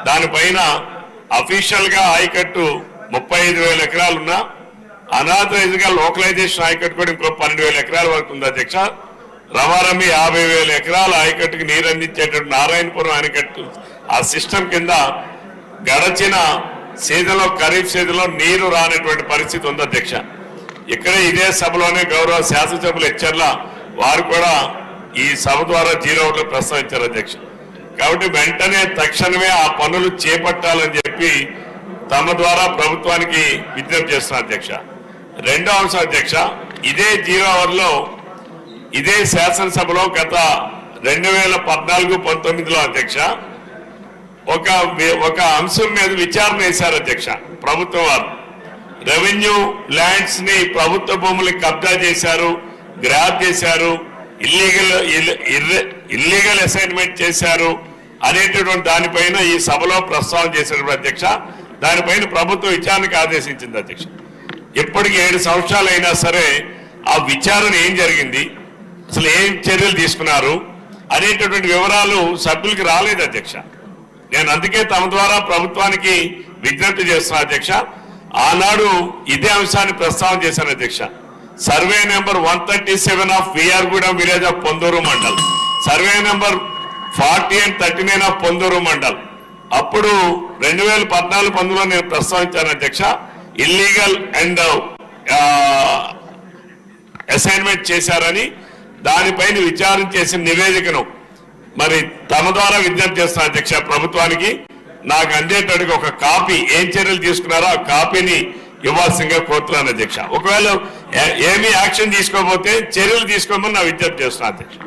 దానిపైన అఫీషియల్ గా ఆయకట్టు 35,000 ఎకరాలున్నా అనాథరైజ్ గా లోకలైజేషన్ ఆయకట్టు కూడా ఇంకో 12,000 ఎకరాల వరకు ఉంది అధ్యక్ష. రమారమి 50,000 ఎకరాల ఆయకట్టుకి నీరు అందించేటట్టు నారాయణపురం ఆయకట్టు ఆ సిస్టమ్ కింద గడచిన సీజన్లో ఖరీఫ్ సీజన్లో నీరు రానటువంటి పరిస్థితి ఉంది అధ్యక్ష. ఇక్కడ ఇదే సభలోనే గౌరవ శాసనసభ్యులు హెచ్చర్ల వారు కూడా ఈ సభ ద్వారా జీరోలో ప్రస్తావించారు అధ్యక్ష. కాబట్టి వెంటనే తక్షణమే ఆ పనులు చేపట్టాలని చెప్పి తమ ద్వారా ప్రభుత్వానికి విజ్ఞప్తి చేస్తున్నారు అధ్యక్ష. రెండో అంశం అధ్యక్ష, ఇదే 0 అవర్లో ఇదే శాసనసభలో గత 2014-19లో అధ్యక్ష ఒక అంశం మీద విచారణ చేశారు అధ్యక్ష. ప్రభుత్వం వారు రెవెన్యూ ల్యాండ్స్ ని ప్రభుత్వ భూములకు కబ్జా చేశారు, గ్రాప్ చేశారు, ఇల్లీగల్ అసైన్మెంట్ చేశారు అనేటటువంటి దానిపైన ఈ సభలో ప్రస్తావన చేసినప్పుడు అధ్యక్ష దానిపైన ప్రభుత్వం విచారణకు ఆదేశించింది అధ్యక్ష. ఇప్పటికి 7 సంవత్సరాలు అయినా సరే ఆ విచారణ ఏం జరిగింది, అసలు ఏం చర్యలు తీసుకున్నారు అనేటటువంటి వివరాలు సభ్యులకి రాలేదు అధ్యక్ష. నేను అందుకే తమ ద్వారా ప్రభుత్వానికి విజ్ఞప్తి చేస్తున్నా అధ్యక్ష. ఆనాడు ఇదే అంశాన్ని ప్రస్తావన చేశాను అధ్యక్ష. Survey number 137 of విఆర్గూడెం village of Ponduru mandal, survey number 40 and 39 of Ponduru mandal. అప్పుడు 2014-19లో నేను ప్రస్తావించాను అధ్యక్ష. ఇల్లీగల్ అండ్ అసైన్మెంట్ చేశారని దానిపైన విచారణ చేసిన నివేదికను మరి తమ ద్వారా విజ్ఞప్తి చేస్తున్నా అధ్యక్ష ప్రభుత్వానికి. నాకు అందేటట్టుగా ఒక కాపీ ఏం చర్యలు తీసుకున్నారో ఆ కాపీని ఇవ్వాల్సిందిగా కోరుతున్నాను అధ్యక్ష. ఒకవేళ ఏమీ యాక్షన్ తీసుకోకపోతే చర్యలు తీసుకోమని నా విజ్ఞప్తి చేస్తున్నా అధ్యక్ష.